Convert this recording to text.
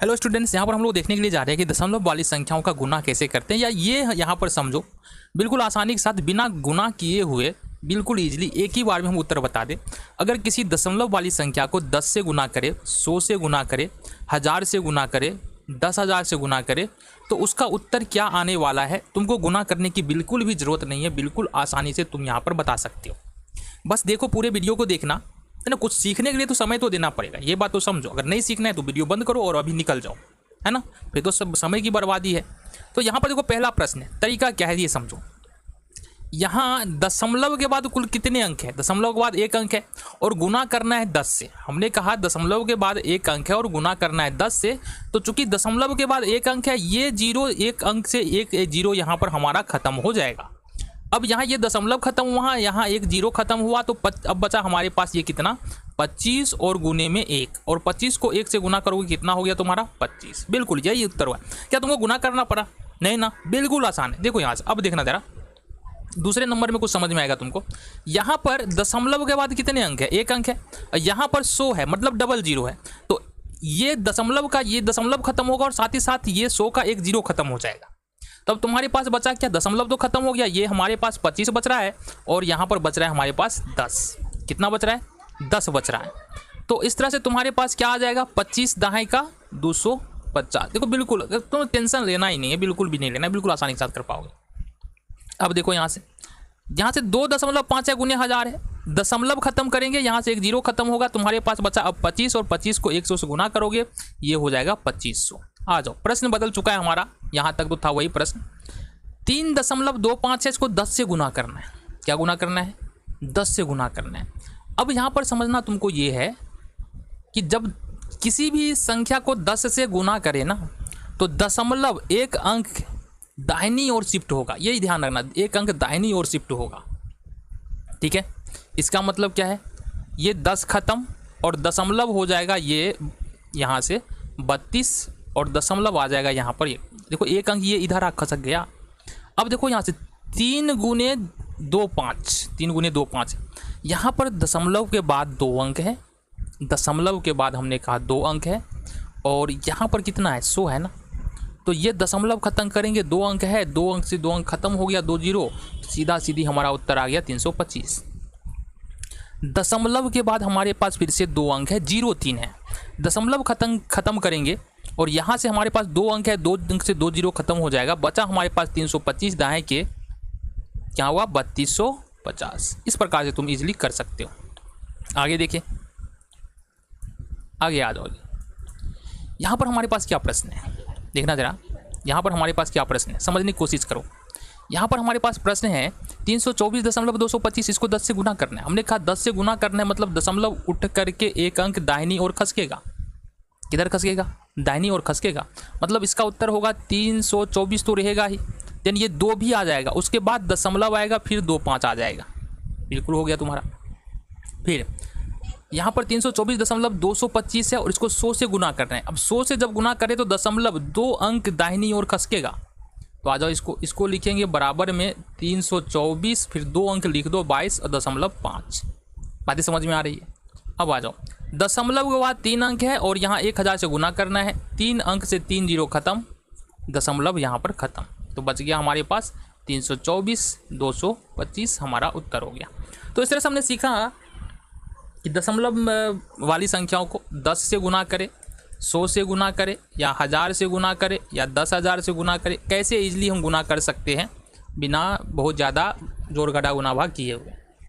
Hello students, यहाँ पर हम लोग देखने के लिए जा रहे हैं कि दशमलव वाली संख्याओं का गुना कैसे करते हैं, या ये यहाँ पर समझो बिल्कुल आसानी के साथ बिना गुना किए हुए बिल्कुल इजीली एक ही बार में हम उत्तर बता दें। अगर किसी दशमलव वाली संख्या को 10 से गुना करे, 100 से गुना करे, 1000 से गुना करे, 10,000 से गुना करे, तो उसका उत्तर क्या आने वाला है तुमको गुना करने की बिल्कुल भी ज़रूरत नहीं है। बिल्कुल आसानी से तुम यहाँ पर बता सकते हो। बस देखो, पूरे वीडियो को देखना है ना। कुछ सीखने के लिए तो समय तो देना पड़ेगा, ये बात तो समझो। अगर नहीं सीखना है तो वीडियो बंद करो और अभी निकल जाओ, है ना। फिर तो सब समय की बर्बादी है। तो यहाँ पर देखो, पहला प्रश्न है, तरीका क्या है ये समझो। यहाँ दशमलव के बाद कुल कितने अंक है? दशमलव के बाद एक अंक है और गुना करना है 10 से। हमने कहा दशमलव के बाद एक अंक है और गुना करना है 10 से। तो चूंकि दशमलव के बाद एक अंक है, ये जीरो एक अंक से एक जीरो यहाँ पर हमारा खत्म हो जाएगा। अब यहाँ ये दशमलव खत्म हुआ, यहाँ एक जीरो खत्म हुआ, तो अब बचा हमारे पास ये कितना, 25 और गुने में 1, और 25 को 1 से गुना करोगे कितना हो गया तुम्हारा 25। बिल्कुल यही उत्तर हुआ। क्या तुमको गुना करना पड़ा? नहीं ना, बिल्कुल आसान है। देखो यहाँ से अब देखना जरा, दूसरे नंबर में कुछ समझ में आएगा तुमको। यहाँ पर दशमलव के बाद कितने अंक है? एक अंक है। यहाँ पर 100 है, मतलब डबल जीरो है। तो ये दशमलव का ये दशमलव खत्म होगा और साथ ही साथ ये 100 का एक जीरो खत्म हो जाएगा। तब तुम्हारे पास बचा क्या? दशमलव तो खत्म हो गया, ये हमारे पास 25 बच रहा है और यहाँ पर बच रहा है हमारे पास 10। कितना बच रहा है? 10 बच रहा है। तो इस तरह से तुम्हारे पास क्या आ जाएगा? 25 दहाई का 250। देखो बिल्कुल तुम्हें टेंशन लेना ही नहीं है, बिल्कुल भी नहीं लेना है, बिल्कुल आसानी के साथ कर पाओगे। अब देखो यहाँ से 2.5 है गुने 1000 है, दशमलव खत्म करेंगे, यहाँ से एक जीरो खत्म होगा, तुम्हारे पास बचा अब 25 और 25 को 100 से गुना करोगे, ये हो जाएगा 2500। आ जाओ, प्रश्न बदल चुका है हमारा, यहाँ तक तो था वही प्रश्न। 3.25 है, इसको 10 से गुना करना है। क्या गुना करना है? 10 से गुना करना है। अब यहाँ पर समझना तुमको ये है कि जब किसी भी संख्या को 10 से गुना करे ना, तो दशमलव एक अंक दाहिनी ओर शिफ्ट होगा। यही ध्यान रखना, एक अंक दाहिनी ओर शिफ्ट होगा, ठीक है। इसका मतलब क्या है? ये 10 खत्म और दशमलव हो जाएगा ये यहाँ से 32 और दशमलव आ जाएगा यहाँ पर। ये देखो एक अंक ये इधर आ खसक गया। अब देखो यहाँ से 3 गुने 2 5, 3 गुने 2 5। यहाँ पर दशमलव के बाद 2 अंक है, दशमलव के बाद हमने कहा 2 अंक है, और यहाँ पर कितना है? 100 है ना। तो ये दशमलव खत्म करेंगे, 2 अंक है, 2 अंक से 2 अंक खत्म हो गया, 2 जीरो, सीधा सीधी हमारा उत्तर आ गया 325। दशमलव के बाद हमारे पास फिर से 2 अंक है, 0 3 है, दशमलव खत्म करेंगे और यहाँ से हमारे पास 2 अंक है, 2 अंक से 2 जीरो खत्म हो जाएगा, बचा हमारे पास 325, दाएं के क्या हुआ 3250। इस प्रकार से तुम इजीली कर सकते हो। आगे देखिए, आगे आ जाओ। यहाँ पर हमारे पास क्या प्रश्न है देखना जरा। यहाँ पर हमारे पास क्या प्रश्न है, समझने की कोशिश करो। यहाँ पर हमारे पास प्रश्न है 324.225, इसको 10 से गुना करना है। हमने कहा 10 से गुना करना है, मतलब दशमलव उठ करके एक अंक दाहिनी ओर खसकेगा। किधर खसकेगा? दाहिनी ओर खसकेगा। मतलब इसका उत्तर होगा 324 तो रहेगा ही, देन ये 2 भी आ जाएगा, उसके बाद दशमलव आएगा, फिर 2 5 आ जाएगा। बिल्कुल हो गया तुम्हारा। फिर यहाँ पर 324.225 है और इसको 100 से गुना कर रहे हैं। अब 100 से जब गुना करें तो दशमलव 2 अंक दाहिनी ओर खसकेगा। तो आ जाओ, इसको लिखेंगे बराबर में 324, फिर 2 अंक लिख दो 22.5। बातें समझ में आ रही है? अब आ जाओ, दशमलव के बाद 3 अंक है और यहाँ 1000 से गुना करना है, 3 अंक से 3 जीरो खत्म, दशमलव यहाँ पर खत्म, तो बच गया हमारे पास 324.225 हमारा उत्तर हो गया। तो इस तरह से हमने सीखा कि दशमलव वाली संख्याओं को 10 से गुना करे, 100 से गुना करे, या 1000 से गुना करे, या 10,000 से गुना करे, कैसे इजीली हम गुना कर सकते हैं बिना बहुत ज़्यादा जोड़ घटा गुना भाग किए हुए।